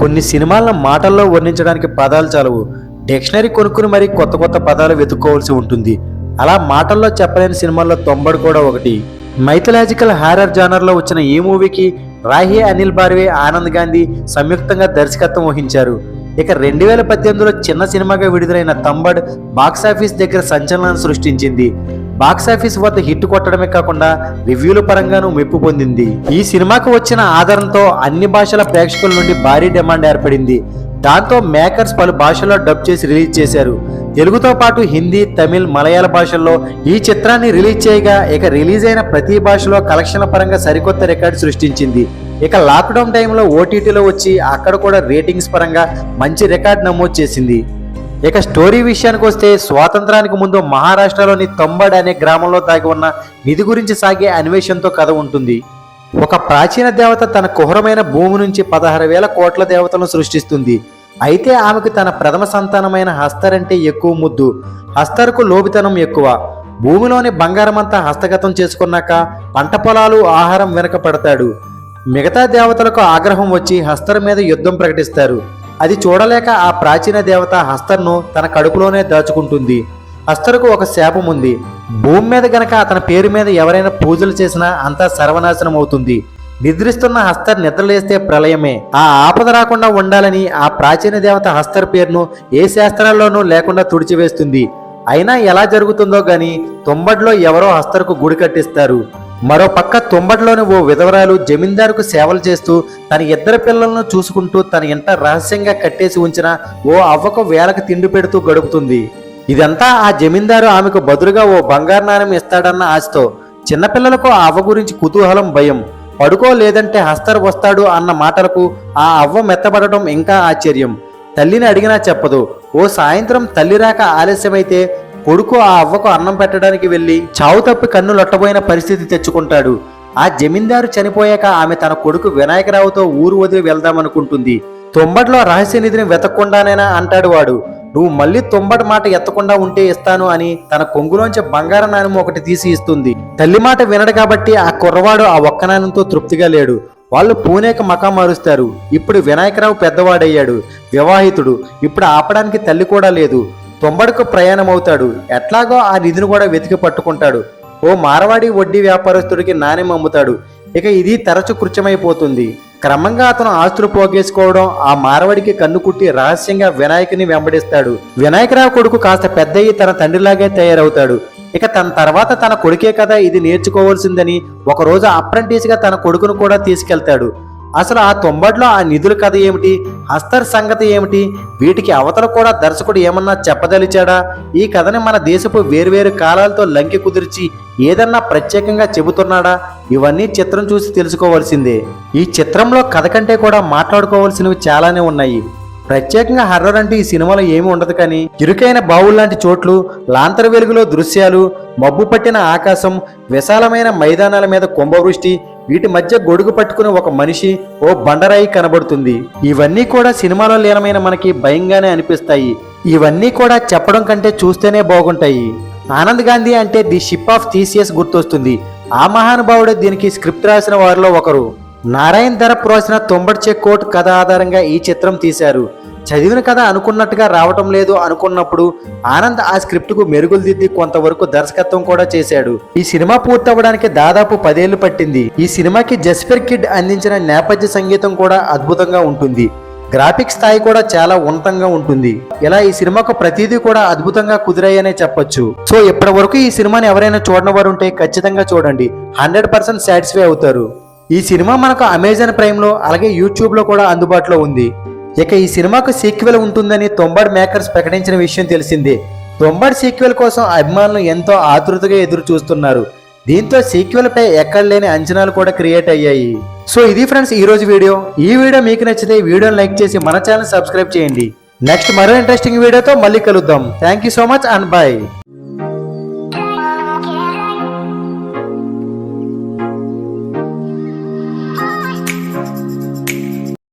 కొన్ని సినిమాలను మాటల్లో వర్ణించడానికి పదాలు చాలవు. డిక్షనరీ కొనుక్కుని మరీ కొత్త కొత్త పదాలు వెతుక్కోవాల్సి ఉంటుంది. అలా మాటల్లో చెప్పలేని సినిమాల్లో తొంబడు కూడా ఒకటి. మైథలాజికల్ హారర్ జానర్లో వచ్చిన ఈ మూవీకి రాహి అనిల్ బార్వే, ఆనంద్ గాంధీ సంయుక్తంగా దర్శకత్వం వహించారు. ఇక 2018లో చిన్న సినిమాగా విడుదలైన తంబడ్ బాక్సాఫీస్ దగ్గర సంచలనాన్ని సృష్టించింది. బాక్సాఫీస్ వద్ద హిట్ కొట్టడమే కాకుండా రివ్యూల పరంగానూ మెప్పు పొందింది. ఈ సినిమాకు వచ్చిన ఆదరణతో అన్ని భాషల ప్రేక్షకుల నుండి భారీ డిమాండ్ ఏర్పడింది. దాంతో మేకర్స్ పలు భాషల్లో డబ్ చేసి రిలీజ్ చేశారు. తెలుగుతో పాటు హిందీ, తమిళ్, మలయాళ భాషల్లో ఈ చిత్రాన్ని రిలీజ్ చేయగా ఇక రిలీజ్ అయిన ప్రతి భాషలో కలెక్షన్ల పరంగా సరికొత్త రికార్డు సృష్టించింది. ఇక లాక్డౌన్ టైంలో ఓటీటీలో వచ్చి అక్కడ కూడా రేటింగ్స్ పరంగా మంచి రికార్డు నమోదు చేసింది. ఇక స్టోరీ విషయానికి వస్తే స్వాతంత్రానికి ముందు మహారాష్ట్రలోని తంబడ్ అనే గ్రామంలో దాగి ఉన్న నిధి గురించి సాగే అన్వేషణతో కథ ఉంటుంది. ఒక ప్రాచీన దేవత తన కుహరమైన భూమి నుంచి 16,000 కోట్ల దేవతలను సృష్టిస్తుంది. అయితే ఆమెకు తన ప్రథమ సంతానమైన హస్తర్ అంటే ఎక్కువ ముద్దు. హస్తర్కు లోబితనం ఎక్కువ. భూమిలోని బంగారమంతా హస్తగతం చేసుకున్నాక పంట పొలాలు, ఆహారం వెనక పడతాడు. మిగతా దేవతలకు ఆగ్రహం వచ్చి హస్తర్ మీద యుద్ధం ప్రకటిస్తారు. అది చూడలేక ఆ ప్రాచీన దేవత హస్తర్ను తన కడుపులోనే దాచుకుంటుంది. హస్తర్కు ఒక శాపం ఉంది. భూమి మీద గనక అతని పేరు మీద ఎవరైనా పూజలు చేసినా అంతా సర్వనాశనం అవుతుంది. నిద్రిస్తున్న హస్తర్ నిద్రలేస్తే ప్రళయమే. ఆ ఆపద రాకుండా ఉండాలని ఆ ప్రాచీన దేవత హస్తర్ పేరును ఏ శాస్త్రాల్లోనూ లేకుండా తుడిచివేస్తుంది. అయినా ఎలా జరుగుతుందో గాని తొంబడిలో ఎవరో హస్తర్కు గుడి కట్టిస్తారు. మరో పక్క తొంబడిలోని ఓ విధవరాలు జమీందారుకు సేవలు చేస్తూ తన 2 పిల్లలను చూసుకుంటూ తన ఇంట రహస్యంగా కట్టేసి ఉంచిన ఓ అవ్వకు వేలకు తిండి పెడుతూ గడుపుతుంది. ఇదంతా ఆ జమీందారు ఆమెకు బదులుగా ఓ బంగారు నాణెం ఇస్తాడన్న ఆశతో. చిన్నపిల్లలకు ఆ అవ్వ గురించి కుతూహలం, భయం. పడుకో లేదంటే హస్తర్ వస్తాడు అన్న మాటలకు ఆ అవ్వ మెత్తబడటం ఇంకా ఆశ్చర్యం. తల్లిని అడిగినా చెప్పదు. ఓ సాయంత్రం తల్లి రాక ఆలస్యమైతే కొడుకు ఆ అవ్వకు అన్నం పెట్టడానికి వెళ్ళి చావు తప్పి కన్ను లొట్టబోయిన పరిస్థితి తెచ్చుకుంటాడు. ఆ జమీందారు చనిపోయాక ఆమె తన కొడుకు వినాయకరావుతో ఊరు వదిలి వెళ్దామనుకుంటుంది. తొంబడిలో రహస్య నిధిని వెతక్కుండానేనా అంటాడు వాడు. నువ్వు మళ్ళీ తొంబడి మాట ఎత్తకుండా ఉంటే ఇస్తాను అని తన కొంగులోంచి బంగార నాణెం ఒకటి తీసి ఇస్తుంది. తల్లి మాట వినడు కాబట్టి ఆ కుర్రవాడు ఆ ఒక్క నాణెంతో తృప్తిగా లేడు. వాళ్ళు పూణేకి మకా మారుస్తారు. ఇప్పుడు వినాయకరావు పెద్దవాడయ్యాడు, వివాహితుడు. ఇప్పుడు ఆపడానికి తల్లి కూడా లేదు. తొంబడికు ప్రయాణం అవుతాడు. ఎట్లాగో ఆ నిధిని కూడా వెతికి పట్టుకుంటాడు. ఓ మారవాడి వడ్డీ వ్యాపారస్తుడికి నాణెం అమ్ముతాడు. ఇక ఇది తరచు కృత్యమైపోతుంది. క్రమంగా అతను ఆస్తులు పోగేసుకోవడం, ఆ మారవాడికి కన్ను కుట్టి రహస్యంగా వినాయకుని వెంబడిస్తాడు. వినాయకరావు కొడుకు కాస్త పెద్దయ్యి తన తండ్రిలాగే తయారవుతాడు. ఇక తన తర్వాత తన కొడుకే కదా ఇది నేర్చుకోవాల్సిందని ఒకరోజు అప్రెంటిస్గా తన కొడుకును కూడా తీసుకెళ్తాడు. అసలు ఆ తొంబడిలో ఆ నిధుల కథ ఏమిటి, హస్తర్ సంగతి ఏమిటి, వీటికి అవతల కూడా దర్శకుడు ఏమన్నా చెప్పదలిచాడా? ఈ కథని మన దేశపు వేర్వేరు కాలాలతో లంకె కుదిర్చి ఏదన్నా ప్రత్యేకంగా చెబుతున్నాడా? ఇవన్నీ చిత్రం చూసి తెలుసుకోవాల్సిందే. ఈ చిత్రంలో కథ కంటే కూడా మాట్లాడుకోవాల్సినవి చాలానే ఉన్నాయి. ప్రత్యేకంగా హర్రర్ అంటూ ఈ సినిమాలో ఏమీ ఉండదు. కానీ ఇరుకైన బావుల్లాంటి చోట్లు, లాంతర వెలుగులో దృశ్యాలు, మబ్బు పట్టిన ఆకాశం, విశాలమైన మైదానాల మీద కుంభవృష్టి, వీటి మధ్య గొడుగు పట్టుకుని ఒక మనిషి, ఓ బండరాయి కనబడుతుంది. ఇవన్నీ కూడా సినిమాలో లీనమైన మనకి భయంగానే అనిపిస్తాయి. ఇవన్నీ కూడా చెప్పడం కంటే చూస్తేనే బాగుంటాయి. ఆనంద్ గాంధీ అంటే ది షిప్ ఆఫ్ థీసియస్ గుర్తొస్తుంది. ఆ మహానుభావుడే దీనికి స్క్రిప్ట్ రాసిన వారిలో ఒకరు. నారాయణ్ ధరప్ రాసిన తొంబడ్ చెక్ కోట్ కథ ఆధారంగా ఈ చిత్రం తీశారు. చదివిన కథ అనుకున్నట్టుగా రావటం లేదు అనుకున్నప్పుడు ఆనంద్ ఆ స్క్రిప్ట్కు మెరుగులు దిద్ది కొంతవరకు దర్శకత్వం కూడా చేశాడు. ఈ సినిమా పూర్తవడానికి దాదాపు 10 ఏళ్లు పట్టింది. ఈ సినిమాకి జస్పర్ కిడ్ అందించిన నేపథ్య సంగీతం కూడా అద్భుతంగా ఉంటుంది. గ్రాఫిక్స్ స్థాయి కూడా చాలా ఉన్నతంగా ఉంటుంది. ఇలా ఈ సినిమాకు ప్రతిదీ కూడా అద్భుతంగా కుదిరాయనే చెప్పొచ్చు. సో ఇప్పటి వరకు ఈ సినిమాని ఎవరైనా చూడని వారు ఉంటే ఖచ్చితంగా చూడండి. 100% సాటిస్ఫై అవుతారు. ఈ సినిమా మనకు అమెజాన్ ప్రైమ్లో అలాగే యూట్యూబ్లో కూడా అందుబాటులో ఉంది. ఇక ఈ సినిమాకు సీక్వెల్ ఉంటుందని తొంబడి మేకర్స్ ప్రకటించిన విషయం తెలిసిందే. తొంబడి సీక్వెల్ కోసం అభిమానులు ఎంతో ఆతృతగా ఎదురు చూస్తున్నారు. దీంతో సీక్వెల్ పై ఎక్కడ లేని అంచనాలు కూడా క్రియేట్ అయ్యాయి. సో ఇది ఫ్రెండ్స్ ఈ రోజు వీడియో. ఈ వీడియో మీకు నచ్చితే వీడియోని లైక్ చేసి మన ఛానల్ సబ్స్క్రైబ్ చేయండి. నెక్స్ట్ మరో ఇంట్రెస్టింగ్ వీడియోతో మళ్ళీ కలుద్దాం. Thank you so much and bye.